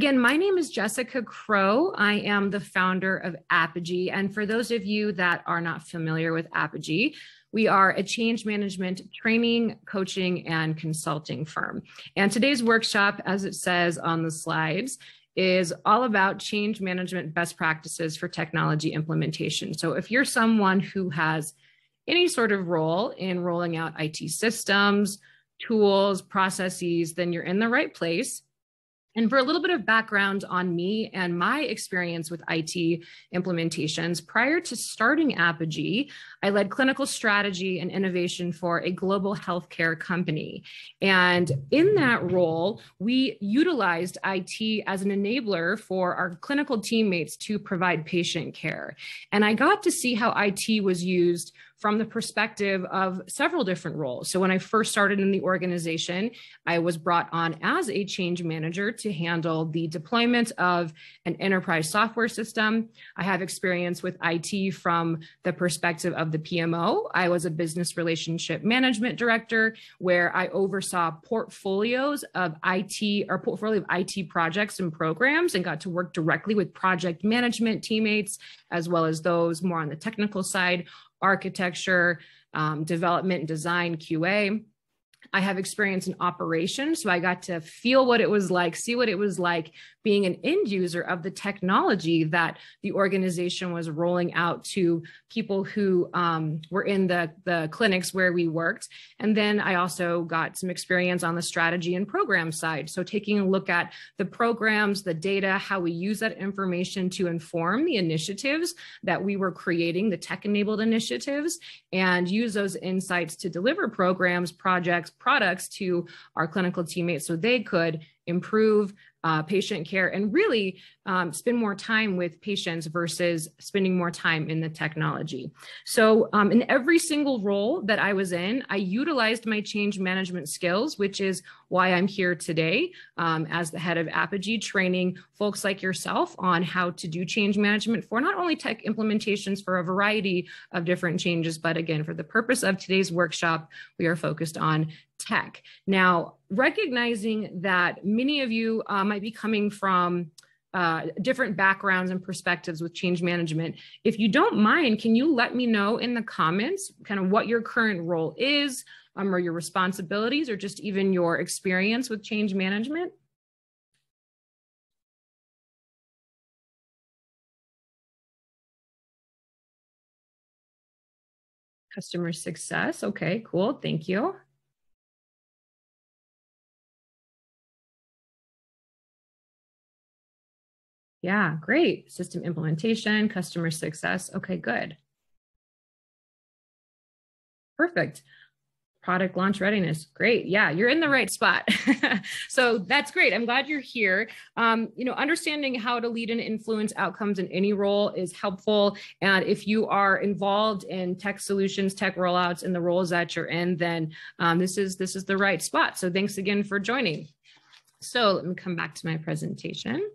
Again, my name is Jessica Crow. I am the founder of Apogee. And for those of you that are not familiar with Apogee, we are a change management training, coaching, and consulting firm. And today's workshop, as it says on the slides, is all about change management best practices for technology implementation. So if you're someone who has any sort of role in rolling out IT systems, tools, processes, then you're in the right place. And for a little bit of background on me and my experience with IT implementations, prior to starting Apogee, I led clinical strategy and innovation for a global healthcare company. And in that role, we utilized IT as an enabler for our clinical teammates to provide patient care. And I got to see how IT was used from the perspective of several different roles. So when I first started in the organization, I was brought on as a change manager to handle the deployment of an enterprise software system. I have experience with IT from the perspective of the PMO. I was a business relationship management director where I oversaw portfolios of IT projects and programs and got to work directly with project management teammates, as well as those more on the technical side, architecture, development, design, QA. I have experience in operations, so I got to feel what it was like, see what it was like being an end user of the technology that the organization was rolling out to people who were in the clinics where we worked. And then I also got some experience on the strategy and program side. So taking a look at the programs, the data, how we use that information to inform the initiatives that we were creating, the tech-enabled initiatives, and use those insights to deliver programs, projects, products to our clinical teammates so they could improve patient care and really spend more time with patients versus spending more time in the technology. So in every single role that I was in, I utilized my change management skills, which is why I'm here today as the head of Apogee, training folks like yourself on how to do change management for not only tech implementations for a variety of different changes, but again, for the purpose of today's workshop, we are focused on tech. Now, recognizing that many of you might be coming from different backgrounds and perspectives with change management, if you don't mind, can you let me know in the comments kind of what your current role is or your responsibilities or just even your experience with change management? Customer success. Okay, cool. Thank you. Yeah, great. System implementation, customer success. Okay, good. Perfect. Product launch readiness. Great. Yeah, you're in the right spot. So that's great. I'm glad you're here. Understanding how to lead and influence outcomes in any role is helpful. And if you are involved in tech solutions, tech rollouts, and the roles that you're in, then this is the right spot. So thanks again for joining. So let me come back to my presentation.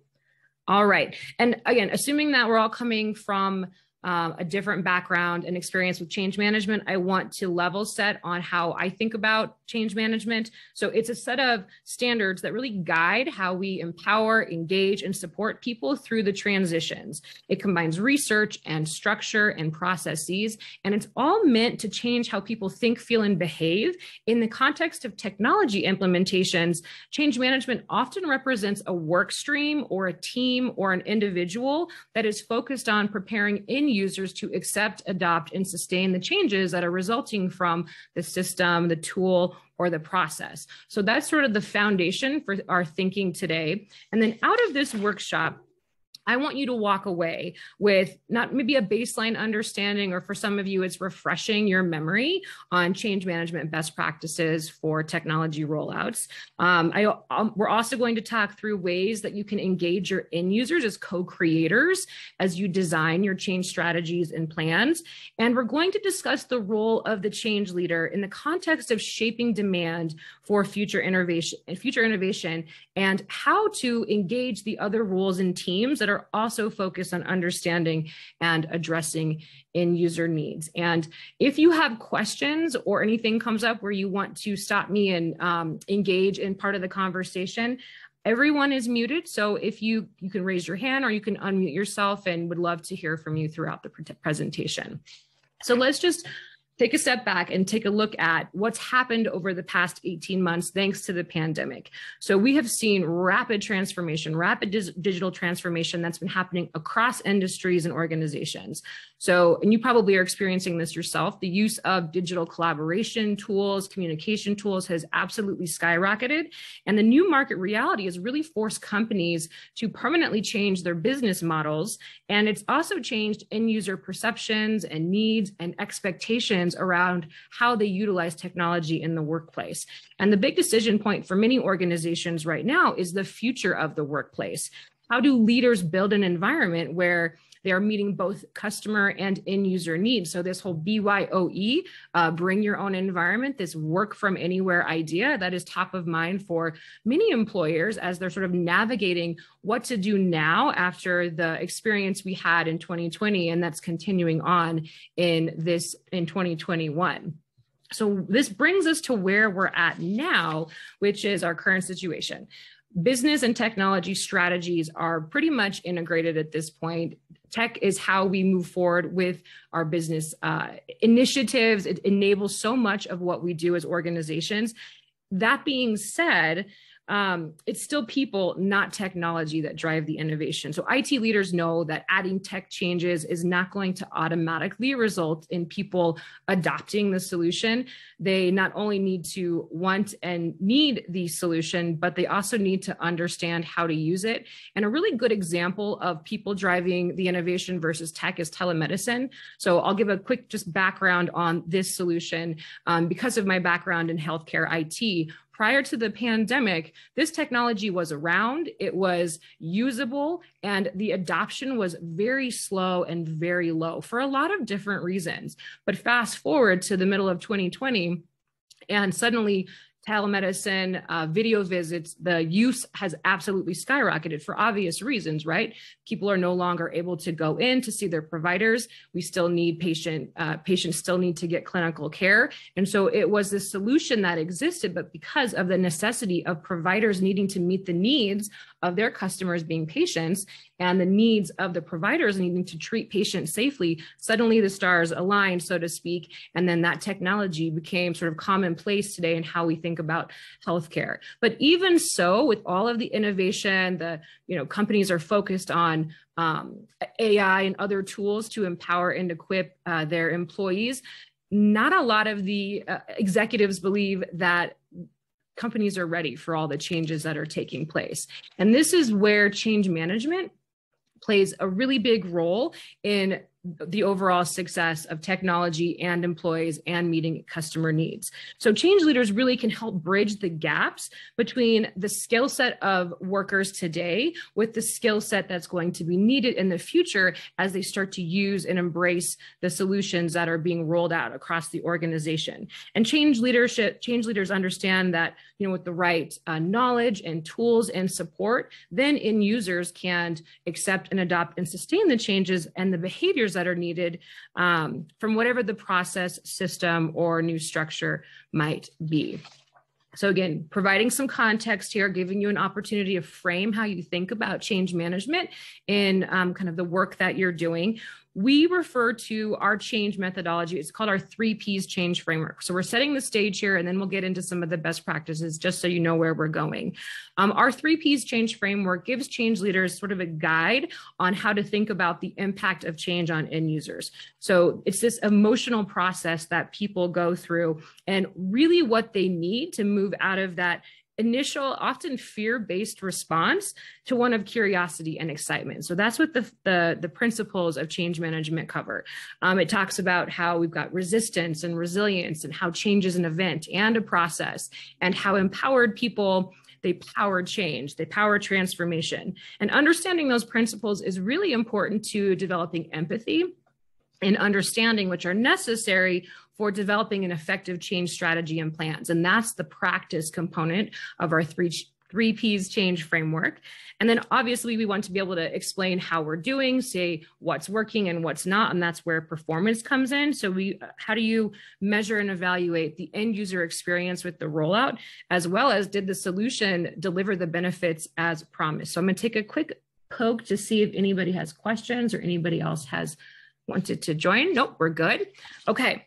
All right. And again, assuming that we're all coming from a different background and experience with change management, I want to level set on how I think about change management. So it's a set of standards that really guide how we empower, engage, and support people through the transitions. It combines research and structure and processes, and it's all meant to change how people think, feel, and behave. In the context of technology implementations, change management often represents a work stream or a team or an individual that is focused on preparing end users to accept, adopt, and sustain the changes that are resulting from the system, the tool, or the process. So that's sort of the foundation for our thinking today. And then out of this workshop, I want you to walk away with not maybe a baseline understanding, or for some of you, it's refreshing your memory on change management best practices for technology rollouts. We're also going to talk through ways that you can engage your end users as co-creators as you design your change strategies and plans. And we're going to discuss the role of the change leader in the context of shaping demand for future innovation and how to engage the other roles and teams that are also focused on understanding and addressing end user needs. And if you have questions or anything comes up where you want to stop me and engage in part of the conversation, Everyone is muted, so if you can raise your hand or you can unmute yourself, and would love to hear from you throughout the presentation. So let's just take a step back and take a look at what's happened over the past 18 months thanks to the pandemic. So we have seen rapid transformation, rapid digital transformation that's been happening across industries and organizations. So, and you probably are experiencing this yourself, the use of digital collaboration tools, communication tools has absolutely skyrocketed. And the new market reality has really forced companies to permanently change their business models. And it's also changed end user perceptions and needs and expectations around how they utilize technology in the workplace. And the big decision point for many organizations right now is the future of the workplace. How do leaders build an environment where they are meeting both customer and end user needs? So this whole BYOE, bring your own environment, this work from anywhere idea, that is top of mind for many employers as they're sort of navigating what to do now after the experience we had in 2020, and that's continuing on in 2021. So this brings us to where we're at now, which is our current situation. Business and technology strategies are pretty much integrated at this point. Tech is how we move forward with our business initiatives. It enables so much of what we do as organizations. That being said, it's still people, not technology, that drive the innovation. So IT leaders know that adding tech changes is not going to automatically result in people adopting the solution. They not only need to want and need the solution, but they also need to understand how to use it. And a really good example of people driving the innovation versus tech is telemedicine. So I'll give a quick just background on this solution. Because of my background in healthcare IT, prior to the pandemic, this technology was around, it was usable, and the adoption was very slow and very low for a lot of different reasons. But fast forward to the middle of 2020, and suddenly telemedicine, video visits, the use has absolutely skyrocketed for obvious reasons, right? People are no longer able to go in to see their providers. We still need patients still need to get clinical care. And so it was this solution that existed, but because of the necessity of providers needing to meet the needs of their customers being patients and the needs of the providers needing to treat patients safely, suddenly the stars aligned, so to speak. And then that technology became sort of commonplace today in how we think about healthcare. But even so, with all of the innovation, companies are focused on AI and other tools to empower and equip their employees. Not a lot of the executives believe that companies are ready for all the changes that are taking place. And this is where change management plays a really big role in the overall success of technology and employees and meeting customer needs. So change leaders really can help bridge the gaps between the skill set of workers today with the skill set that's going to be needed in the future as they start to use and embrace the solutions that are being rolled out across the organization. And change leaders understand that, with the right knowledge and tools and support, then end users can accept and adopt and sustain the changes and the behaviors that are needed from whatever the process, system, or new structure might be. So again, providing some context here, giving you an opportunity to frame how you think about change management in kind of the work that you're doing. We refer to our change methodology, it's called our 3Ps change framework. So we're setting the stage here, and then we'll get into some of the best practices just so you know where we're going. Our 3Ps change framework gives change leaders sort of a guide on how to think about the impact of change on end users. So it's this emotional process that people go through and really what they need to move out of that initial, often fear-based response to one of curiosity and excitement. So that's what the principles of change management cover. It talks about how we've got resistance and resilience and how change is an event and a process, and how empowered people, they power change, they power transformation. And understanding those principles is really important to developing empathy and understanding, which are necessary for developing an effective change strategy and plans. And that's the practice component of our 3 3 Ps change framework. And then obviously we want to be able to explain how we're doing, say what's working and what's not, and that's where performance comes in. So how do you measure and evaluate the end user experience with the rollout, as well as did the solution deliver the benefits as promised? So I'm going to take a quick poke to see if anybody has questions or anybody else has wanted to join. Nope, we're good. Okay.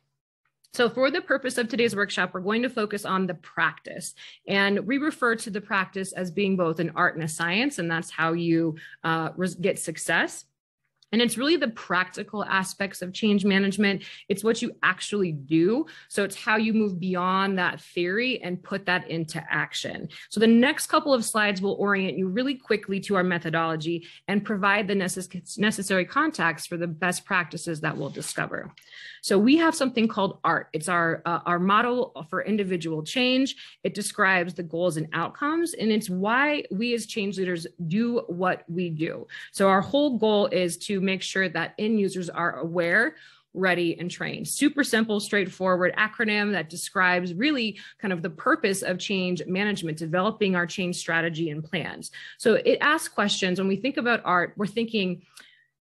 So for the purpose of today's workshop, we're going to focus on the practice. And we refer to the practice as being both an art and a science, and that's how you get success. And it's really the practical aspects of change management. It's what you actually do. So it's how you move beyond that theory and put that into action. So the next couple of slides will orient you really quickly to our methodology and provide the necessary context for the best practices that we'll discover. So we have something called ART. It's our model for individual change. It describes the goals and outcomes, and it's why we as change leaders do what we do. So our whole goal is to make sure that end users are aware, ready, and trained. Super simple, straightforward acronym that describes really kind of the purpose of change management, developing our change strategy and plans. So it asks questions. When we think about ART, we're thinking,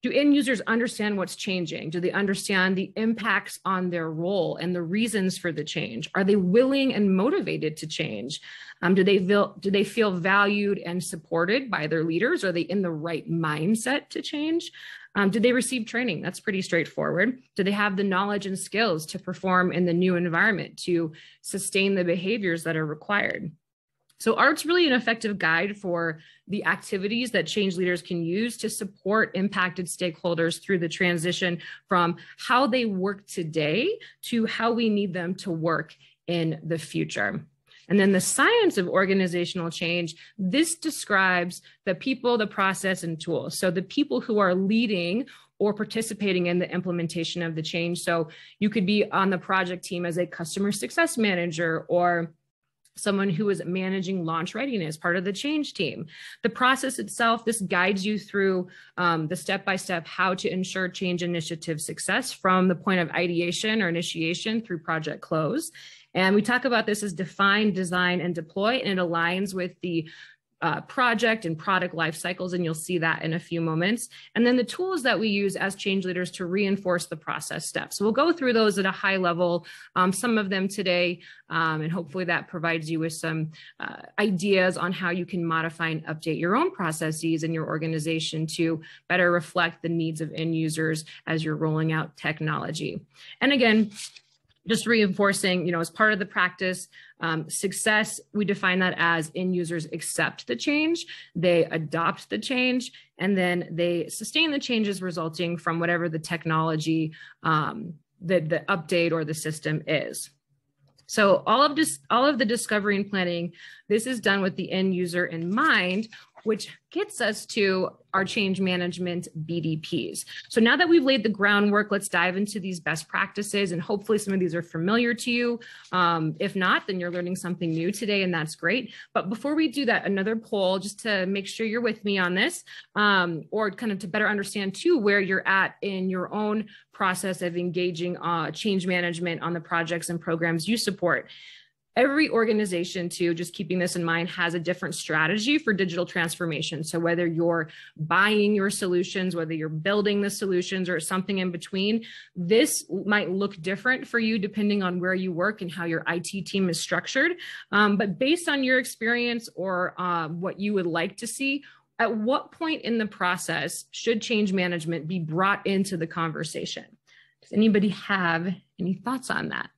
do end users understand what's changing? Do they understand the impacts on their role and the reasons for the change? Are they willing and motivated to change? Do they feel valued and supported by their leaders? Are they in the right mindset to change? Do they receive training? That's pretty straightforward. Do they have the knowledge and skills to perform in the new environment, to sustain the behaviors that are required? So ART's really an effective guide for the activities that change leaders can use to support impacted stakeholders through the transition from how they work today to how we need them to work in the future. And then the science of organizational change, this describes the people, the process, and tools. So the people who are leading or participating in the implementation of the change. So you could be on the project team as a customer success manager or someone who is managing launch readiness, part of the change team. The process itself, this guides you through the step-by-step how to ensure change initiative success from the point of ideation or initiation through project close. And we talk about this as define, design, and deploy, and it aligns with the project and product life cycles, and you'll see that in a few moments. And then the tools that we use as change leaders to reinforce the process steps. So we'll go through those at a high level, some of them today, and hopefully that provides you with some ideas on how you can modify and update your own processes in your organization to better reflect the needs of end users as you're rolling out technology. And again, just reinforcing, as part of the practice, success, we define that as end users accept the change, they adopt the change, and then they sustain the changes resulting from whatever the technology, the update or the system is. So all of the discovery and planning, this is done with the end user in mind, which gets us to our change management BDPs. So now that we've laid the groundwork, let's dive into these best practices, and hopefully some of these are familiar to you. If not, then you're learning something new today, and that's great. But before we do that, another poll just to make sure you're with me on this, or kind of to better understand too where you're at in your own process of engaging change management on the projects and programs you support. Every organization, too, just keeping this in mind, has a different strategy for digital transformation. So whether you're buying your solutions, whether you're building the solutions or something in between, this might look different for you depending on where you work and how your IT team is structured. But based on your experience or what you would like to see, at what point in the process should change management be brought into the conversation? Does anybody have any thoughts on that?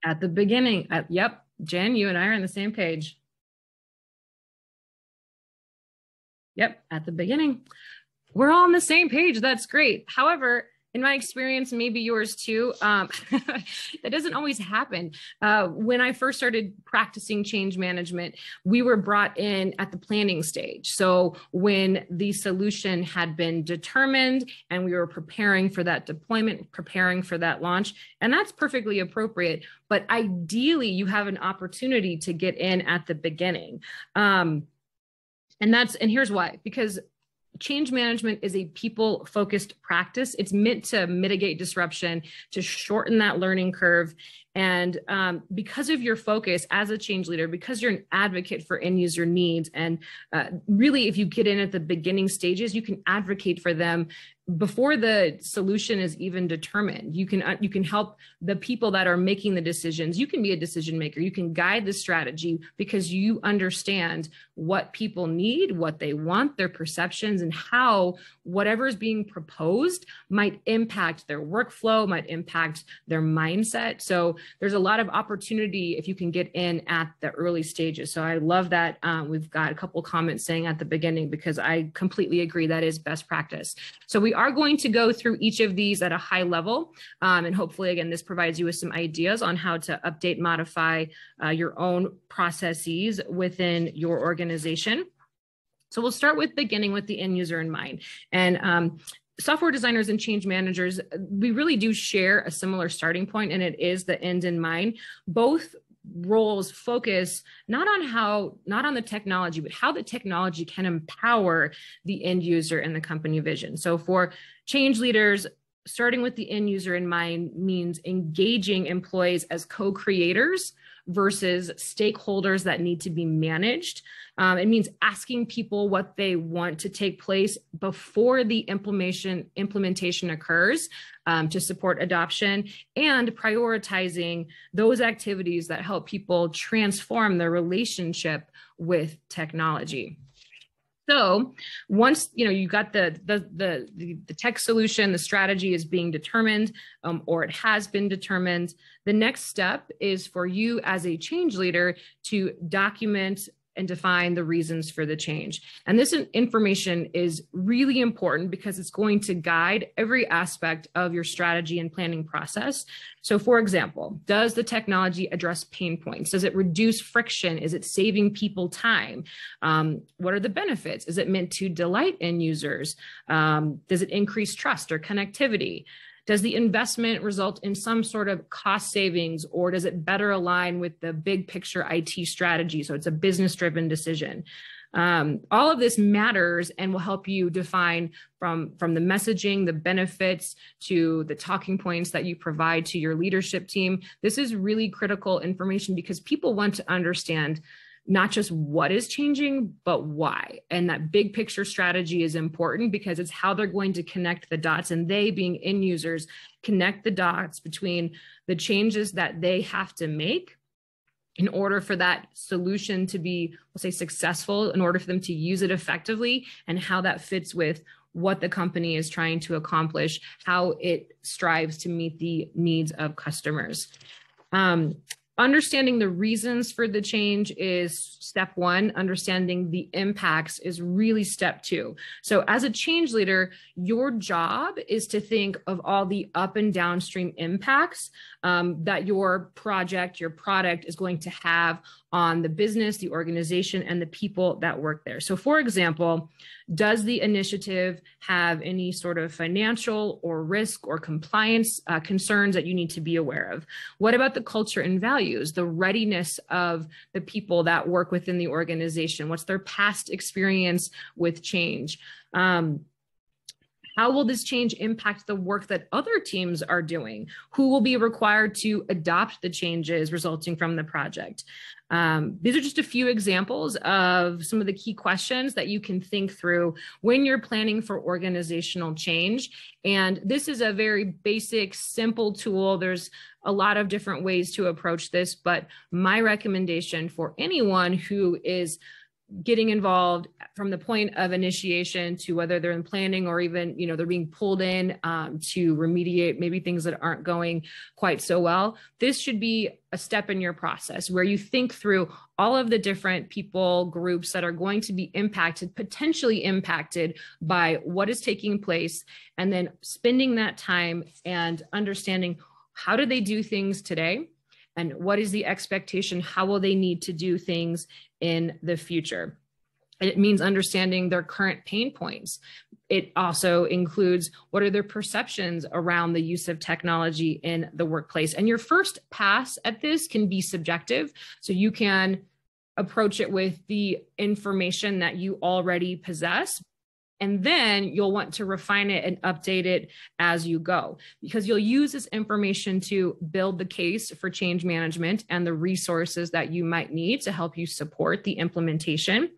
At the beginning. Yep, Jen, you and I are on the same page. Yep, at the beginning. We're all on the same page. That's great. However, in my experience, maybe yours too, that doesn't always happen. When I first started practicing change management, we were brought in at the planning stage. So when the solution had been determined and we were preparing for that deployment, preparing for that launch, and that's perfectly appropriate. But ideally, you have an opportunity to get in at the beginning. And here's why, because change management is a people-focused practice. It's meant to mitigate disruption, to shorten that learning curve. And because of your focus as a change leader, because you're an advocate for end user needs, and really, if you get in at the beginning stages, you can advocate for them before the solution is even determined. You can help the people that are making the decisions. You can be a decision maker. You can guide the strategy because you understand what people need, what they want, their perceptions, and how whatever is being proposed might impact their workflow, might impact their mindset. So there's a lot of opportunity if you can get in at the early stages. So I love that we've got a couple comments saying at the beginning, because I completely agree that is best practice. So we are going to go through each of these at a high level. And hopefully, again, this provides you with some ideas on how to update, modify your own processes within your organization. So we'll start with beginning with the end user in mind. And software designers and change managers, we really do share a similar starting point, and it is the end in mind. Both roles focus not on the technology, but how the technology can empower the end user and the company vision. So for change leaders, starting with the end user in mind means engaging employees as co-creators versus stakeholders that need to be managed. It means asking people what they want to take place before the implementation occurs to support adoption, and prioritizing those activities that help people transform their relationship with technology. So once you got the tech solution, the strategy is being determined, or it has been determined, the next step is for you as a change leader to document and define the reasons for the change. And this information is really important because it's going to guide every aspect of your strategy and planning process. So for example, does the technology address pain points? Does it reduce friction? Is it saving people time? What are the benefits? Is it meant to delight end users? Does it increase trust or connectivity? Does the investment result in some sort of cost savings, or does it better align with the big picture IT strategy? So it's a business-driven decision. All of this matters and will help you define from the messaging, the benefits, to the talking points that you provide to your leadership team. This is really critical information because people want to understand not just what is changing, but why. And that big picture strategy is important because it's how they're going to connect the dots, and they, being end users, connect the dots between the changes that they have to make in order for that solution to be, we'll say, successful, in order for them to use it effectively, and how that fits with what the company is trying to accomplish, how it strives to meet the needs of customers. Understanding the reasons for the change is step one. Understanding the impacts is really step two. So as a change leader, your job is to think of all the up and downstream impacts that your project, your product is going to have on the business, the organization, and the people that work there. So for example, does the initiative have any sort of financial or risk or compliance concerns that you need to be aware of? What about the culture and values, the readiness of the people that work within the organization? What's their past experience with change? How will this change impact the work that other teams are doing? Who will be required to adopt the changes resulting from the project? These are just a few examples of some of the key questions that you can think through when you're planning for organizational change. And this is a very basic, simple tool. There's a lot of different ways to approach this, but my recommendation for anyone who is getting involved from the point of initiation to whether they're in planning or even, they're being pulled in to remediate maybe things that aren't going quite so well. This should be a step in your process where you think through all of the different people, groups that are going to be impacted, potentially impacted by what is taking place, and then spending that time and understanding how do they do things today? And what is the expectation? How will they need to do things in the future? It means understanding their current pain points. It also includes what are their perceptions around the use of technology in the workplace. And your first pass at this can be subjective. So you can approach it with the information that you already possess. And then you'll want to refine it and update it as you go, because you'll use this information to build the case for change management and the resources that you might need to help you support the implementation.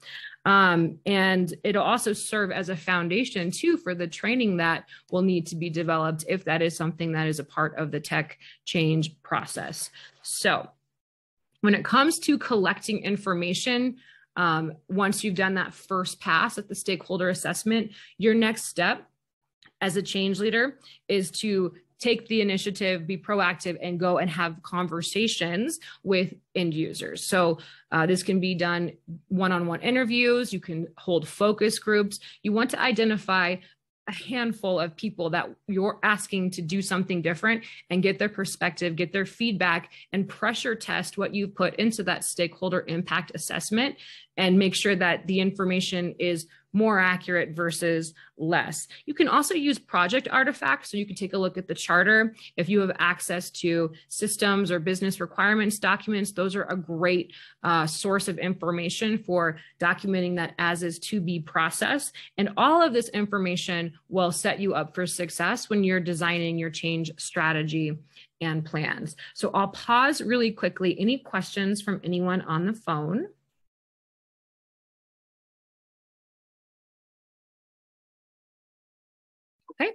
And it'll also serve as a foundation too for the training that will need to be developed if that is something that is a part of the tech change process. So when it comes to collecting information, once you've done that first pass at the stakeholder assessment, your next step as a change leader is to take the initiative, be proactive, and go and have conversations with end users. So this can be done one-on-one interviews. You can hold focus groups. You want to identify a handful of people that you're asking to do something different and get their perspective, get their feedback, and pressure test what you put into that stakeholder impact assessment, and make sure that the information is more accurate versus less. You can also use project artifacts. So you can take a look at the charter. If you have access to systems or business requirements documents, those are a great source of information for documenting that as is to be process. And all of this information will set you up for success when you're designing your change strategy and plans. So I'll pause really quickly. Any questions from anyone on the phone? Okay.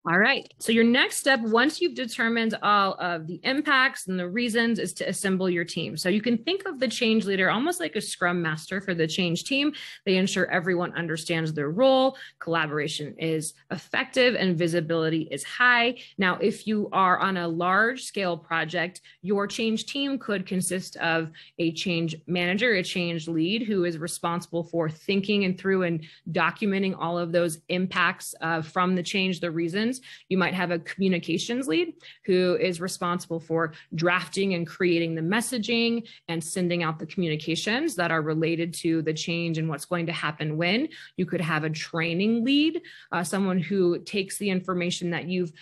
All right. So your next step, once you've determined all of the impacts and the reasons, is to assemble your team. So you can think of the change leader almost like a scrum master for the change team. They ensure everyone understands their role, collaboration is effective, and visibility is high. Now, if you are on a large scale project, your change team could consist of a change manager, a change lead who is responsible for thinking and through and documenting all of those impacts from the change, the reasons. You might have a communications lead who is responsible for drafting and creating the messaging and sending out the communications that are related to the change and what's going to happen when. You could have a training lead, someone who takes the information that you've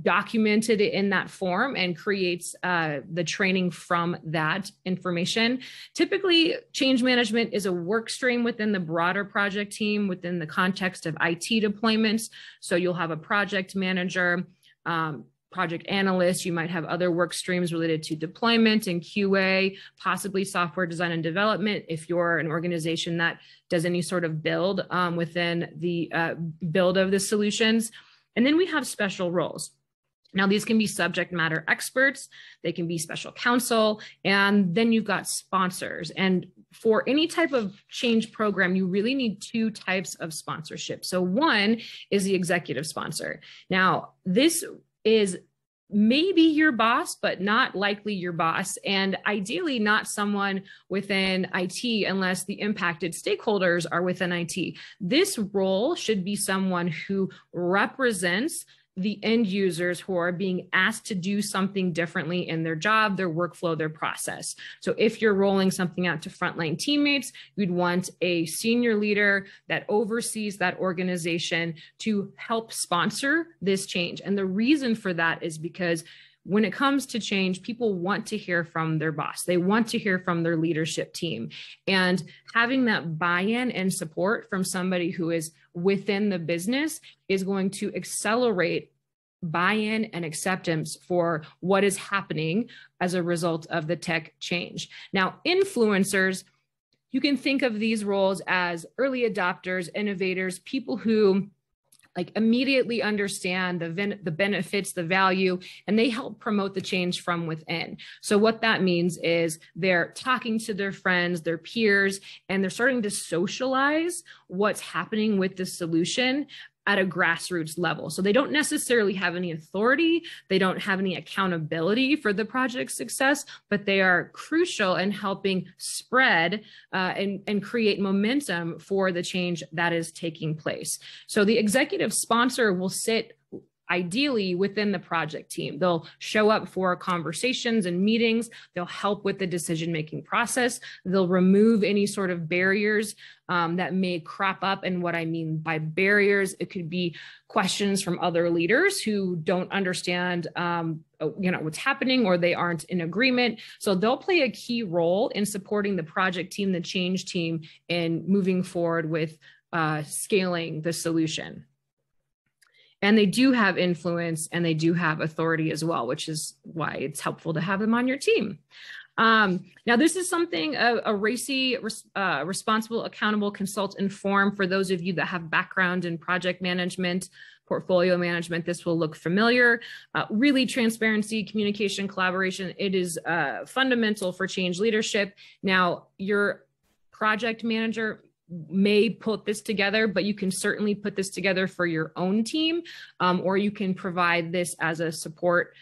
documented in that form and creates the training from that information. Typically, change management is a work stream within the broader project team within the context of IT deployments. So you'll have a project manager, project analyst. You might have other work streams related to deployment and QA, possibly software design and development if you're an organization that does any sort of build within the build of the solutions. And then we have special roles. Now, these can be subject matter experts, they can be special counsel, and then you've got sponsors. And for any type of change program, you really need two types of sponsorship. So one is the executive sponsor. Now, this is maybe your boss, but not likely your boss, and ideally not someone within IT unless the impacted stakeholders are within IT. This role should be someone who represents the end users who are being asked to do something differently in their job, their workflow, their process. So if you're rolling something out to frontline teammates, you'd want a senior leader that oversees that organization to help sponsor this change. And the reason for that is because when it comes to change, people want to hear from their boss. They want to hear from their leadership team. And having that buy-in and support from somebody who is within the business is going to accelerate buy-in and acceptance for what is happening as a result of the tech change. Now, influencers, you can think of these roles as early adopters, innovators, people who immediately understand the benefits, the value, and they help promote the change from within. So what that means is they're talking to their friends, their peers, and they're starting to socialize what's happening with the solution at a grassroots level. So they don't necessarily have any authority, they don't have any accountability for the project's success, but they are crucial in helping spread and create momentum for the change that is taking place. So the executive sponsor will sit ideally within the project team. They'll show up for conversations and meetings. They'll help with the decision-making process. They'll remove any sort of barriers that may crop up. And what I mean by barriers, it could be questions from other leaders who don't understand what's happening, or they aren't in agreement. So they'll play a key role in supporting the project team, the change team, in moving forward with scaling the solution. And they do have influence and they do have authority as well, which is why it's helpful to have them on your team. Now, this is something a RACI, responsible, accountable, consult, inform. For those of you that have background in project management, portfolio management, this will look familiar. Really, transparency, communication, collaboration, it is fundamental for change leadership. Now, your project manager may put this together, but you can certainly put this together for your own team, or you can provide this as a support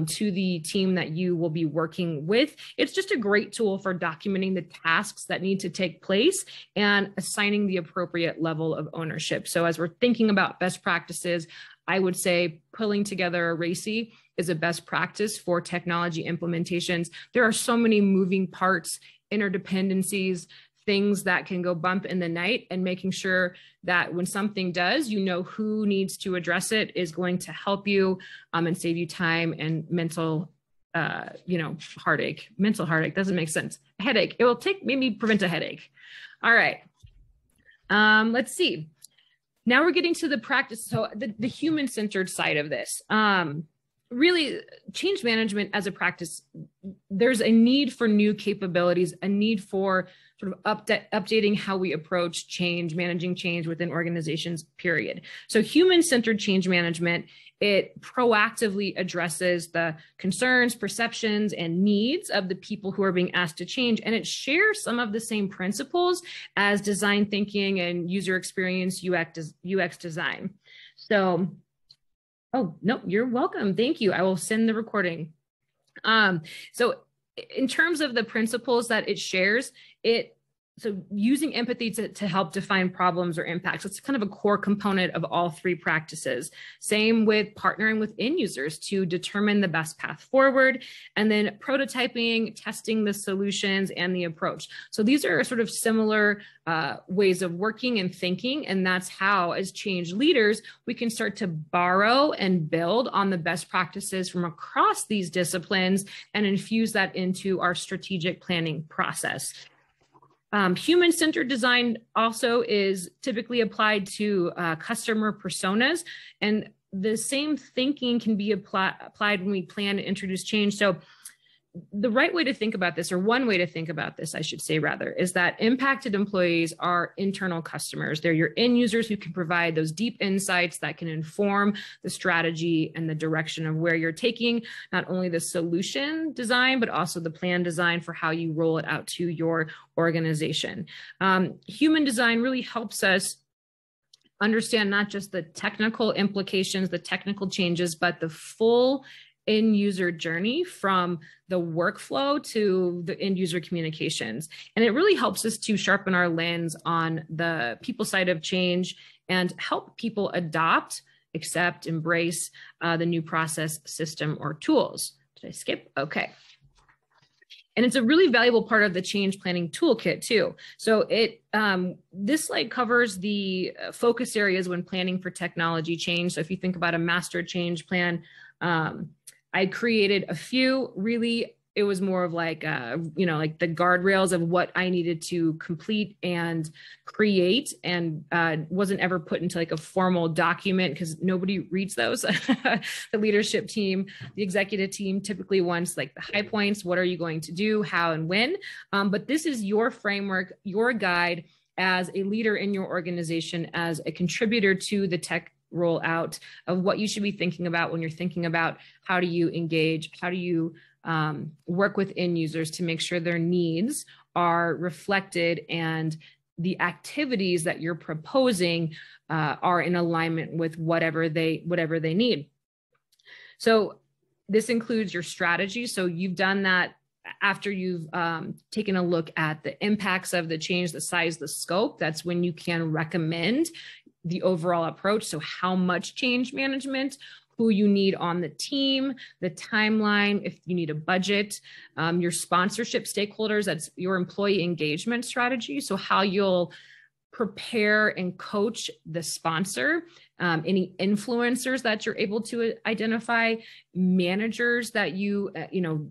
to the team that you will be working with. It's just a great tool for documenting the tasks that need to take place and assigning the appropriate level of ownership. So as we're thinking about best practices, I would say pulling together a RACI is a best practice for technology implementations. There are so many moving parts, interdependencies, things that can go bump in the night, and making sure that when something does, you know who needs to address it is going to help you and save you time and mental, heartache. Mental heartache doesn't make sense. Headache. It will maybe prevent a headache. All right. Let's see. Now we're getting to the practice. So the human-centered side of this. Really, change management as a practice, there's a need for new capabilities, a need for sort of updating how we approach change, managing change within organizations, period. So human-centered change management, it proactively addresses the concerns, perceptions, and needs of the people who are being asked to change. And it shares some of the same principles as design thinking and user experience UX design. So, oh, no, you're welcome. Thank you. I will send the recording. So in terms of the principles that it shares, so using empathy to help define problems or impacts, it's kind of a core component of all three practices. Same with partnering with end users to determine the best path forward, and then prototyping, testing the solutions and the approach. So these are sort of similar ways of working and thinking, and that's how, as change leaders, we can start to borrow and build on the best practices from across these disciplines and infuse that into our strategic planning process. Human-centered design also is typically applied to customer personas, and the same thinking can be applied when we plan to introduce change. So the right way to think about this, or one way to think about this, I should say rather, is that impacted employees are internal customers. They're your end users who can provide those deep insights that can inform the strategy and the direction of where you're taking not only the solution design, but also the plan design for how you roll it out to your organization. Human design really helps us understand not just the technical implications, the technical changes, but the full end user journey from the workflow to the end user communications. And it really helps us to sharpen our lens on the people side of change and help people adopt, accept, embrace the new process, system, or tools. Did I skip? Okay. And it's a really valuable part of the change planning toolkit too. So this slide covers the focus areas when planning for technology change. So if you think about a master change plan, I created a few. Really, it was more of like, like the guardrails of what I needed to complete and create, and wasn't ever put into like a formal document because nobody reads those. The leadership team, the executive team typically wants like the high points. What are you going to do, how and when? But this is your framework, your guide as a leader in your organization, as a contributor to the tech rollout, of what you should be thinking about when you're thinking about how do you engage, how do you work with end users to make sure their needs are reflected and the activities that you're proposing are in alignment with whatever they need. So this includes your strategy. So you've done that after you've taken a look at the impacts of the change, the size, the scope. That's when you can recommend the overall approach. So how much change management, who you need on the team, the timeline, if you need a budget, your sponsorship stakeholders, that's your employee engagement strategy. So how you'll prepare and coach the sponsor any influencers that you're able to identify, managers that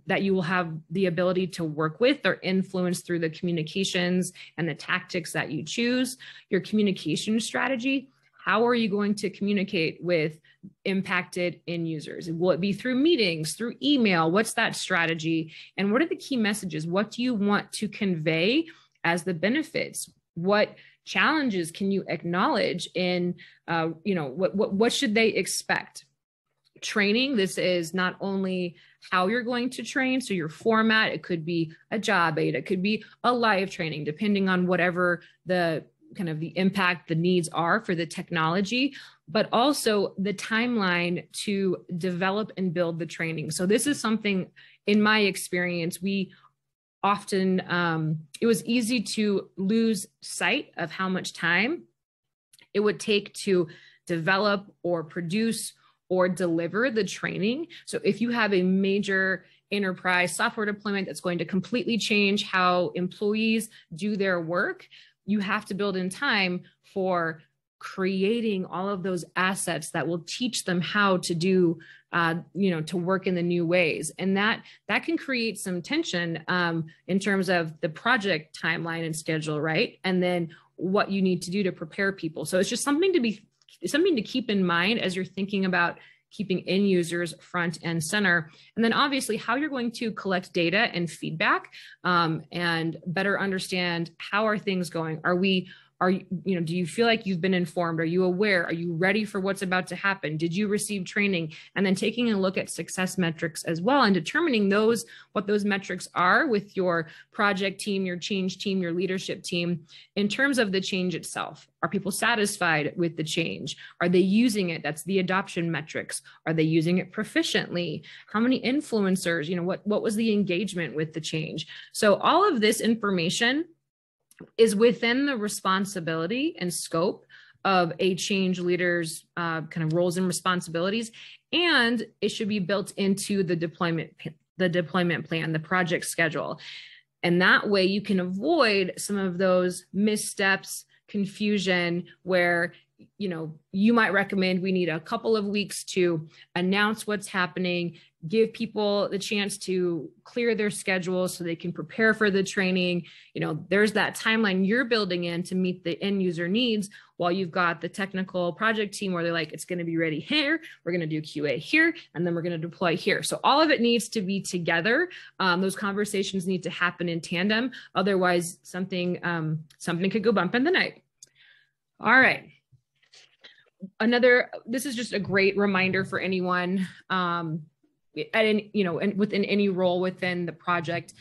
that you will have the ability to work with or influence through the communications and the tactics that you choose, your communication strategy. How are you going to communicate with impacted end users? Will it be through meetings, through email? What's that strategy? And what are the key messages? What do you want to convey as the benefits? What challenges can you acknowledge in, what should they expect? Training, this is not only how you're going to train, so your format, it could be a job aid, it could be a live training, depending on whatever the kind of the impact, the needs are for the technology, but also the timeline to develop and build the training. So this is something, in my experience, we often, it was easy to lose sight of how much time it would take to develop or produce or deliver the training. So if you have a major enterprise software deployment that's going to completely change how employees do their work, you have to build in time for creating all of those assets that will teach them how to do, to work in the new ways. And that can create some tension in terms of the project timeline and schedule, right? And then what you need to do to prepare people. So it's just something to keep in mind as you're thinking about keeping end users front and center. And then obviously how you're going to collect data and feedback and better understand how are things going. Do you feel like you've been informed? Are you aware? Are you ready for what's about to happen? Did you receive training? And then taking a look at success metrics as well and determining what those metrics are with your project team, your change team, your leadership team in terms of the change itself. Are people satisfied with the change? Are they using it? That's the adoption metrics. Are they using it proficiently? How many influencers? What was the engagement with the change? So all of this information is within the responsibility and scope of a change leader's kind of roles and responsibilities, and it should be built into the deployment plan, the project schedule. And that way you can avoid some of those missteps, confusion, where you might recommend we need a couple of weeks to announce what's happening, give people the chance to clear their schedule so they can prepare for the training. There's that timeline you're building in to meet the end user needs, while you've got the technical project team where they're like, it's going to be ready here, we're going to do QA here, and then we're going to deploy here. So all of it needs to be together. Those conversations need to happen in tandem. Otherwise, something could go bump in the night. All right. This is just a great reminder for anyone within any role within the project.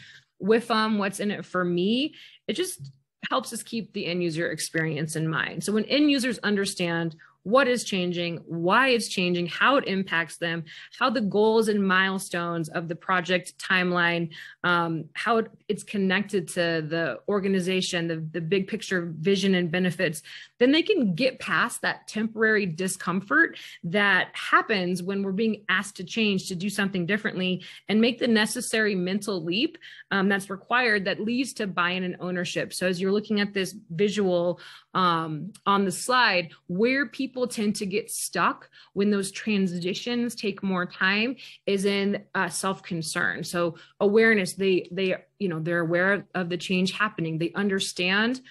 WIFM, what's in it for me? It just helps us keep the end user experience in mind. So when end users understand what is changing, why it's changing, how it impacts them, how the goals and milestones of the project timeline, how it's connected to the organization, the big picture vision and benefits, then they can get past that temporary discomfort that happens when we're being asked to change, to do something differently, and make the necessary mental leap that's required that leads to buy-in and ownership. So as you're looking at this visual on the slide, where people tend to get stuck when those transitions take more time is in self-concern. So awareness, they're aware of the change happening. They understand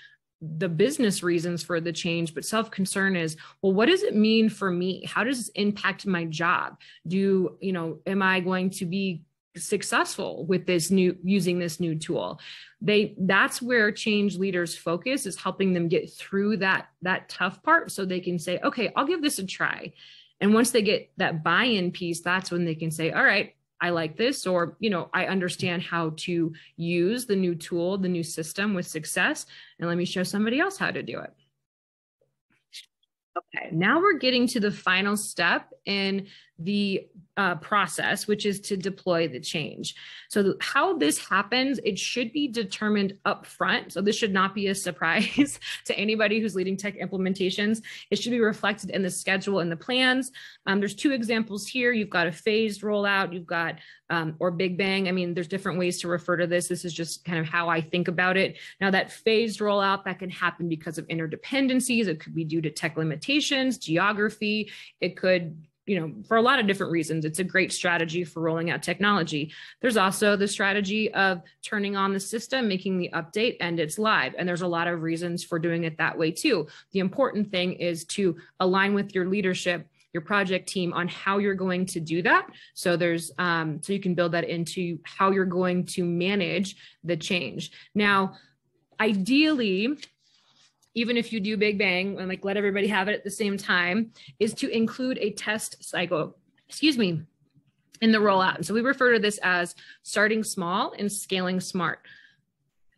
the business reasons for the change, but self-concern is, well, what does it mean for me? How does this impact my job? Am I going to be successful with using this new tool? That's where change leaders focus, is helping them get through that tough part so they can say, okay, I'll give this a try. And once they get that buy-in piece, that's when they can say, all right, I like this, or, I understand how to use the new tool, the new system with success, and let me show somebody else how to do it. Okay, now we're getting to the final step in the process, which is to deploy the change. So how this happens, it should be determined up front. So this should not be a surprise to anybody who's leading tech implementations. It should be reflected in the schedule and the plans. There's two examples here. You've got a phased rollout, you've got or big bang. I mean, there's different ways to refer to this. This is just kind of how I think about it. Now that phased rollout, that can happen because of interdependencies. It could be due to tech limitations, geography. It could, for a lot of different reasons. It's a great strategy for rolling out technology. There's also the strategy of turning on the system, making the update, and it's live. And there's a lot of reasons for doing it that way too. The important thing is to align with your leadership, your project team, on how you're going to do that. So there's, so you can build that into how you're going to manage the change. Now, ideally, even if you do big bang and let everybody have it at the same time, is to include a test cycle, in the rollout. And so we refer to this as starting small and scaling smart.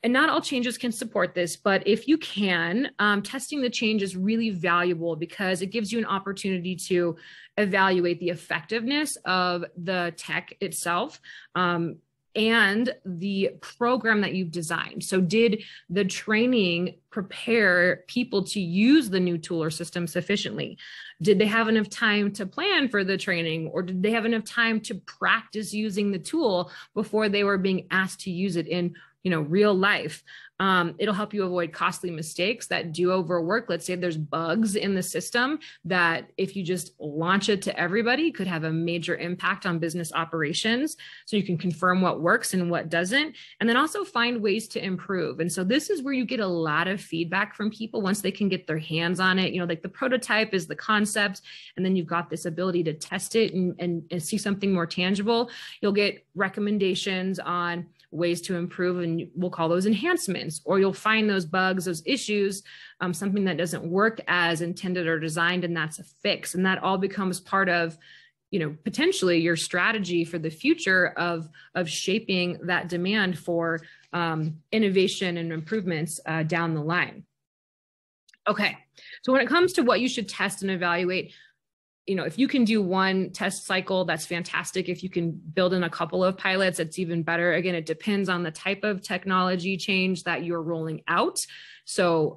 And not all changes can support this, but if you can, testing the change is really valuable because it gives you an opportunity to evaluate the effectiveness of the tech itself and the program that you've designed. So did the training prepare people to use the new tool or system sufficiently? Did they have enough time to plan for the training, or did they have enough time to practice using the tool before they were being asked to use it in real life? It'll help you avoid costly mistakes that do overwork. Let's say there's bugs in the system that if you just launch it to everybody could have a major impact on business operations. So you can confirm what works and what doesn't, and then also find ways to improve. And so this is where you get a lot of feedback from people once they can get their hands on it. The prototype is the concept, and then you've got this ability to test it and see something more tangible. You'll get recommendations on ways to improve, and we'll call those enhancements, or you'll find those bugs, those issues, something that doesn't work as intended or designed, and that's a fix. And that all becomes part of, potentially your strategy for the future of shaping that demand for innovation and improvements down the line. Okay, so when it comes to what you should test and evaluate, if you can do one test cycle, that's fantastic. If you can build in a couple of pilots, it's even better. Again, it depends on the type of technology change that you're rolling out. So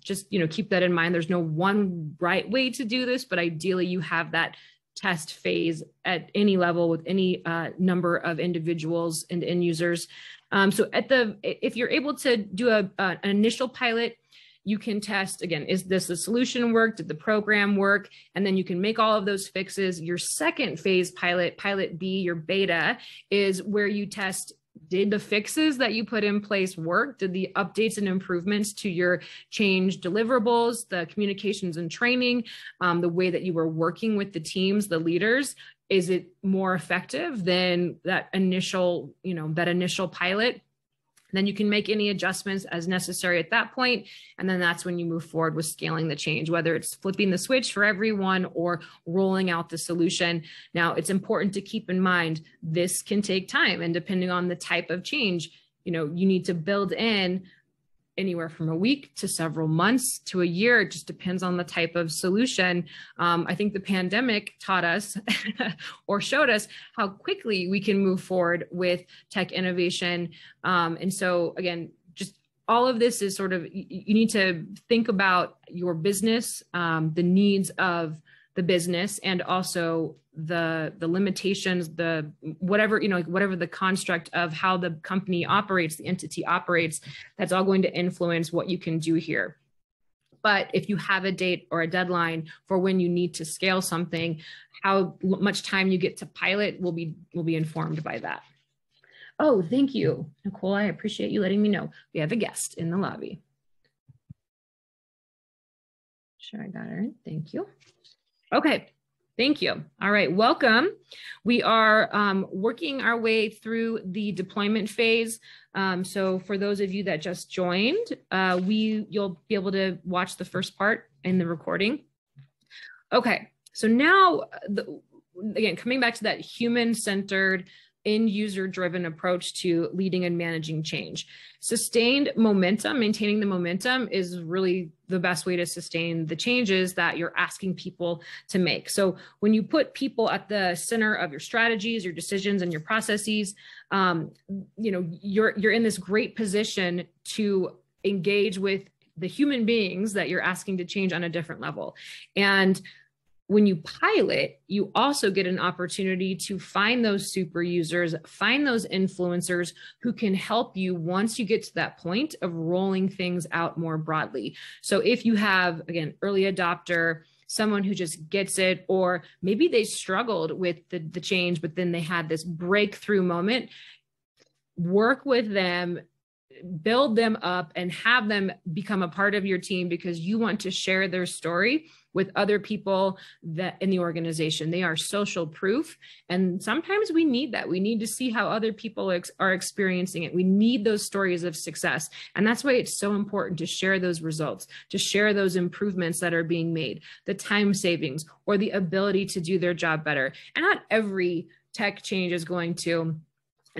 just, keep that in mind. There's no one right way to do this, but ideally you have that test phase at any level with any number of individuals and end users. So if you're able to do an initial pilot, you can test, again, is this the solution work? Did the program work? And then you can make all of those fixes. Your second phase pilot, pilot B, your beta, is where you test, did the fixes that you put in place work? Did the updates and improvements to your change deliverables, the communications and training, the way that you were working with the teams, the leaders, is it more effective than that initial, that initial pilot? Then you can make any adjustments as necessary at that point. And then that's when you move forward with scaling the change, whether it's flipping the switch for everyone or rolling out the solution. Now, it's important to keep in mind, this can take time. And depending on the type of change, you need to build in anywhere from a week to several months to a year. It just depends on the type of solution. I think the pandemic taught us or showed us how quickly we can move forward with tech innovation. And so again, just all of this is sort of, you need to think about your business, the needs of the business, and also the limitations, the whatever, whatever the construct of how the company operates, the entity operates, that's all going to influence what you can do here. But if you have a date or a deadline for when you need to scale something, how much time you get to pilot will be informed by that. Oh, thank you, Nicole. I appreciate you letting me know. We have a guest in the lobby. Sure, I got her. Thank you. Okay. Thank you. All right, welcome. We are working our way through the deployment phase. So for those of you that just joined, you'll be able to watch the first part in the recording. Okay, so now, again, coming back to that human-centered end user driven approach to leading and managing change. Sustained momentum, maintaining the momentum is really the best way to sustain the changes that you're asking people to make. So when you put people at the center of your strategies, your decisions, and your processes, you're in this great position to engage with the human beings that you're asking to change on a different level. And when you pilot, you also get an opportunity to find those super users, find those influencers who can help you once you get to that point of rolling things out more broadly. So if you have, again, early adopter, someone who just gets it, or maybe they struggled with the change, but then they had this breakthrough moment, work with them, build them up, and have them become a part of your team because you want to share their story with other people that in the organization. They are social proof. And sometimes we need that. We need to see how other people are experiencing it. We need those stories of success. And that's why it's so important to share those results, to share those improvements that are being made, the time savings, or the ability to do their job better. And not every tech change is going to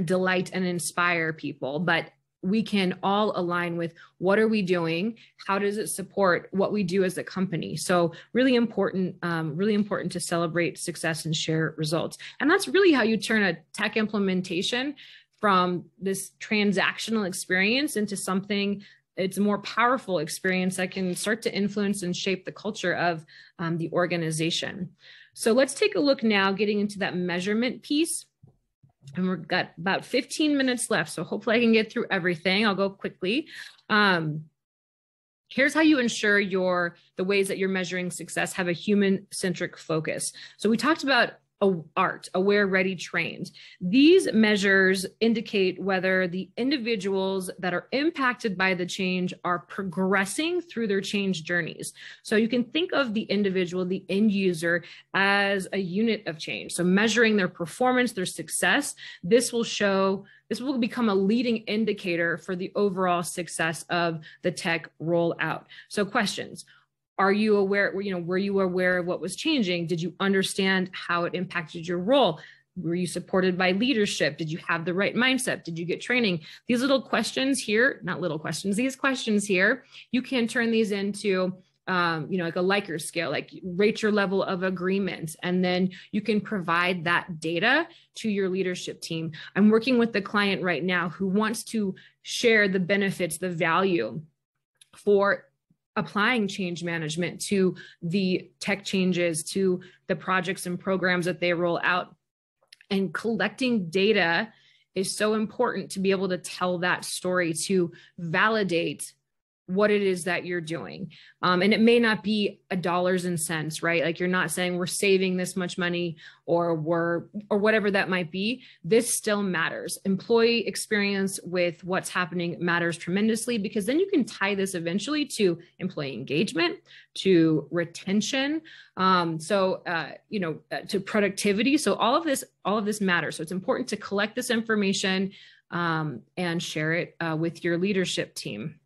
delight and inspire people, but we can all align with what are we doing? How does it support what we do as a company? So really important to celebrate success and share results. And that's really how you turn a tech implementation from this transactional experience into something, it's a more powerful experience that can start to influence and shape the culture of the organization. So let's take a look now, getting into that measurement piece. And we've got about 15 minutes left, so hopefully I can get through everything. I'll go quickly. Here's how you ensure the ways that you're measuring success have a human-centric focus. So we talked about ART, aware, ready, trained. These measures indicate whether the individuals that are impacted by the change are progressing through their change journeys. So you can think of the individual, the end user, as a unit of change. So measuring their performance, their success, this will become a leading indicator for the overall success of the tech rollout. So questions. Are you aware, were you aware of what was changing? Did you understand how it impacted your role? Were you supported by leadership? Did you have the right mindset? Did you get training? These little questions here, not little questions, these questions here, you can turn these into, like a Likert scale, like rate your level of agreement. And then you can provide that data to your leadership team. I'm working with the client right now who wants to share the benefits, the value for applying change management to the tech changes, to the projects and programs that they roll out. And collecting data is so important to be able to tell that story, to validate what it is that you're doing. And it may not be a dollars and cents, right? Like you're not saying we're saving this much money or whatever that might be. This still matters. Employee experience with what's happening matters tremendously, because then you can tie this eventually to employee engagement, to retention, to productivity. So all of this matters. So it's important to collect this information and share it with your leadership team.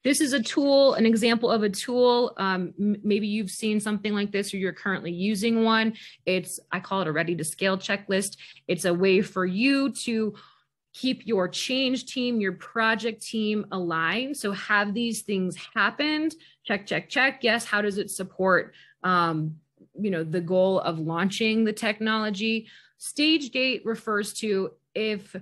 This is a tool, an example of a tool. Maybe you've seen something like this or you're currently using one. I call it a ready to scale checklist. It's a way for you to keep your change team, your project team aligned. So have these things happened? Check, check, check. Yes, how does it support the goal of launching the technology? Stage gate refers to if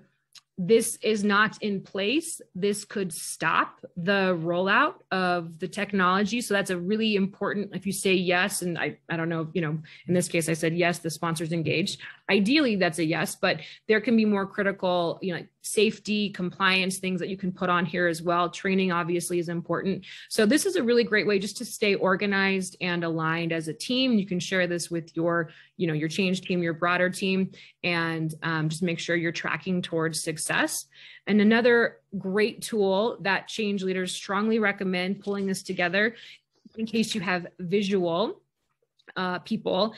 this is not in place, this could stop the rollout of the technology. So that's a really important, if you say yes, and I don't know, in this case, I said yes, the sponsor's engaged. Ideally, that's a yes, but there can be more critical, like safety, compliance, things that you can put on here as well. Training obviously is important. So this is a really great way just to stay organized and aligned as a team. You can share this with your change team, your broader team, and just make sure you're tracking towards success. And another great tool that change leaders strongly recommend pulling this together, in case you have visual people,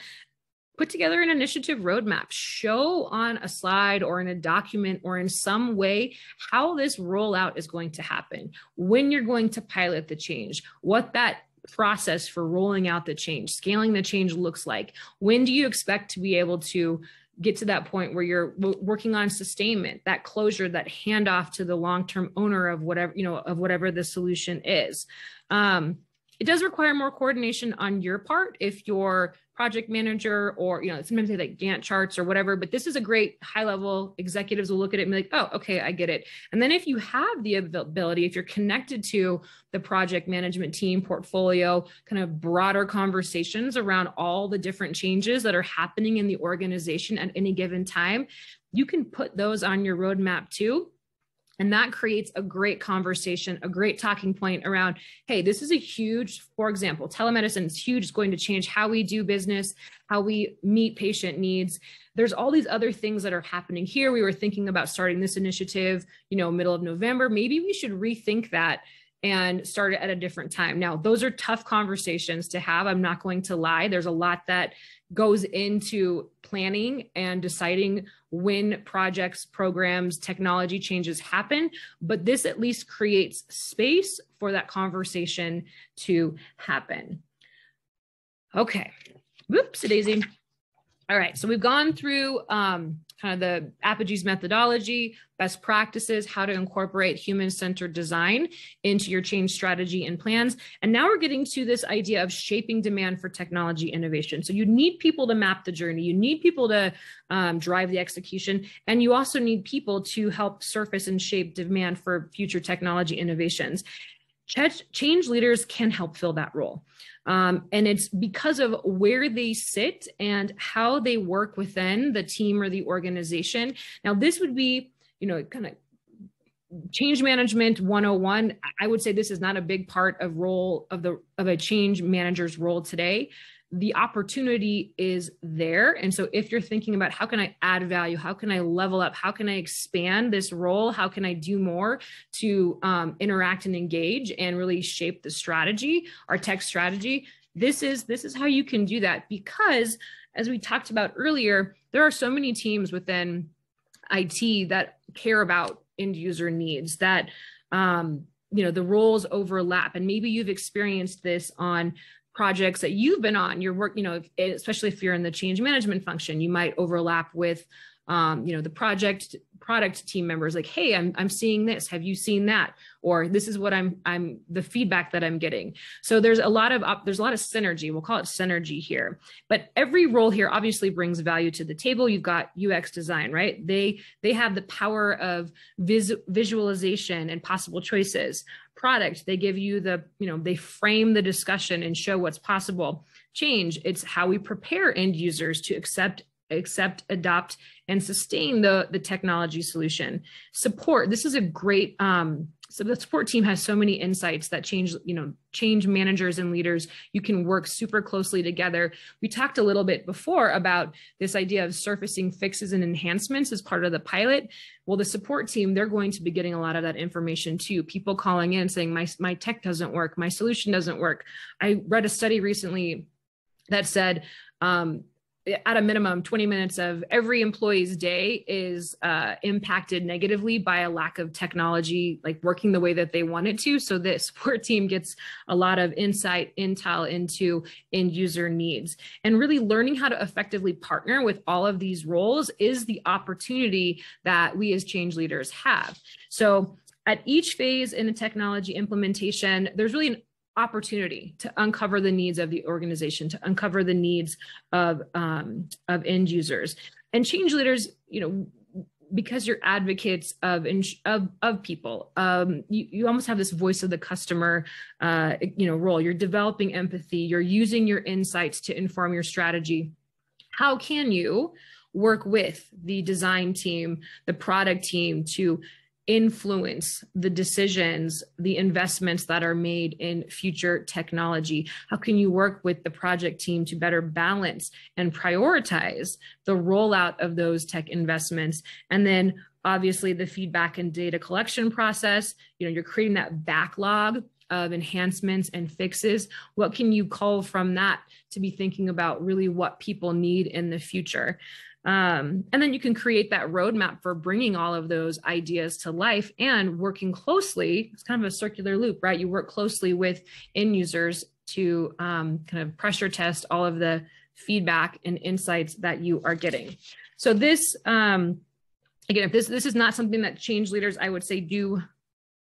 put together an initiative roadmap. Show on a slide or in a document or in some way how this rollout is going to happen, when you're going to pilot the change, what that process for rolling out the change, scaling the change looks like. When do you expect to be able to get to that point where you're working on sustainment, that closure, that handoff to the long-term owner of whatever, of whatever the solution is. It does require more coordination on your part if you're project manager, or, sometimes they like Gantt charts or whatever, but this is a great high level. Executives will look at it and be like, oh, okay, I get it. And then if you have the ability, if you're connected to the project management team, portfolio, kind of broader conversations around all the different changes that are happening in the organization at any given time, you can put those on your roadmap too. And that creates a great conversation, a great talking point around, hey, this is a huge, for example, telemedicine is huge. It's going to change how we do business, how we meet patient needs. There's all these other things that are happening here. We were thinking about starting this initiative, middle of November. Maybe we should rethink that and start it at a different time. Now, those are tough conversations to have. I'm not going to lie. There's a lot that goes into planning and deciding when projects, programs, technology changes happen, but this at least creates space for that conversation to happen. Okay, whoops, daisy. All right, so we've gone through kind of the Apogee's methodology, best practices, how to incorporate human-centered design into your change strategy and plans. And now we're getting to this idea of shaping demand for technology innovation. So you need people to map the journey. You need people to drive the execution. And you also need people to help surface and shape demand for future technology innovations. Change leaders can help fill that role. And it's because of where they sit and how they work within the team or the organization. Now, this would be, kind of change management 101. I would say this is not a big part of a change manager's role today. The opportunity is there. And so if you're thinking about how can I add value, how can I level up, how can I expand this role, how can I do more to interact and engage and really shape the strategy, our tech strategy, this is how you can do that. Because as we talked about earlier, there are so many teams within IT that care about end user needs, that the roles overlap. And maybe you've experienced this on projects that you've been on, your work, especially if you're in the change management function, you might overlap with, the product team members, like, hey, I'm seeing this. Have you seen that? Or this is what I'm the feedback that I'm getting. So there's a lot of synergy. We'll call it synergy here. But every role here obviously brings value to the table. You've got UX design, right? They have the power of visualization and possible choices. Product, they give you they frame the discussion and show what's possible. Change, it's how we prepare end users to accept, adopt, and sustain the technology solution. Support, this is a great, so the support team has so many insights that change managers and leaders. You can work super closely together. We talked a little bit before about this idea of surfacing fixes and enhancements as part of the pilot. Well, the support team, they're going to be getting a lot of that information too. People calling in saying, my tech doesn't work, my solution doesn't work. I read a study recently that said, at a minimum, 20 minutes of every employee's day is impacted negatively by a lack of technology, like working the way that they want it to. So the support team gets a lot of insight, intel into end user needs. And really learning how to effectively partner with all of these roles is the opportunity that we as change leaders have. So at each phase in the technology implementation, there's really an opportunity to uncover the needs of the organization, to uncover the needs of end users. And change leaders, because you're advocates of people, you almost have this voice of the customer, role. You're developing empathy. You're using your insights to inform your strategy. How can you work with the design team, the product team to influence the decisions, the investments that are made in future technology? How can you work with the project team to better balance and prioritize the rollout of those tech investments? And then obviously the feedback and data collection process, you're creating that backlog of enhancements and fixes. What can you cull from that to be thinking about really what people need in the future? And then you can create that roadmap for bringing all of those ideas to life and working closely. It's kind of a circular loop, right? You work closely with end users to kind of pressure test all of the feedback and insights that you are getting. So this, again, if this is not something that change leaders, I would say, do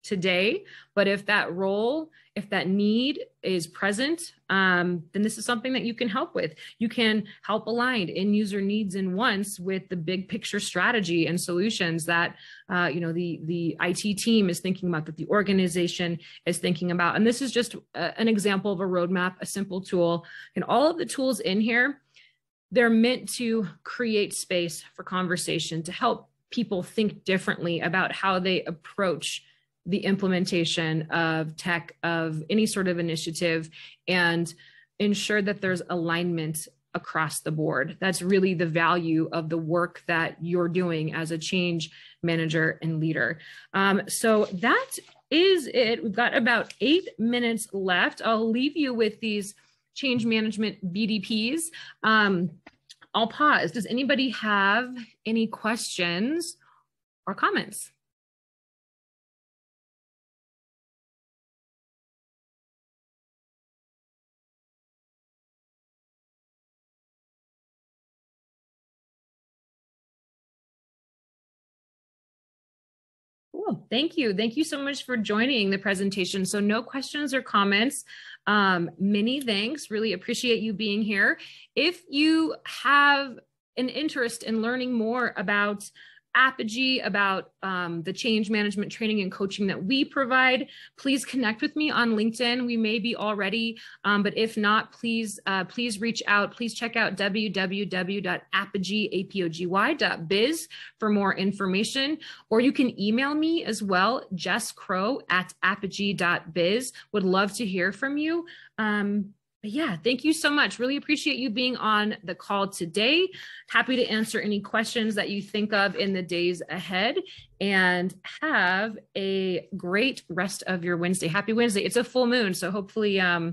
today, but if that role, if that need is present, then this is something that you can help with. You can help align end user needs and wants with the big picture strategy and solutions that the IT team is thinking about, that the organization is thinking about. And this is just an example of a roadmap, a simple tool. And all of the tools in here, they're meant to create space for conversation, to help people think differently about how they approach the implementation of tech, of any sort of initiative, and ensure that there's alignment across the board. That's really the value of the work that you're doing as a change manager and leader. So that is it. We've got about 8 minutes left. I'll leave you with these change management BDPs. I'll pause. Does anybody have any questions or comments? Cool. Thank you. Thank you so much for joining the presentation. So no questions or comments. Many thanks. Really appreciate you being here. If you have an interest in learning more about Apogee, about the change management training and coaching that we provide, please connect with me on LinkedIn. We may be already, but if not, please reach out. Please check out www.apogee.biz for more information, or you can email me as well, jesscrow@apogee.biz. Would love to hear from you. Yeah, thank you so much. Really appreciate you being on the call today. Happy to answer any questions that you think of in the days ahead, and have a great rest of your Wednesday. Happy Wednesday. It's a full moon, so hopefully, I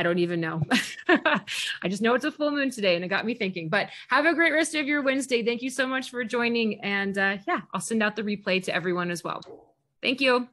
don't even know. I just know it's a full moon today, and it got me thinking. But have a great rest of your Wednesday. Thank you so much for joining. And yeah, I'll send out the replay to everyone as well. Thank you.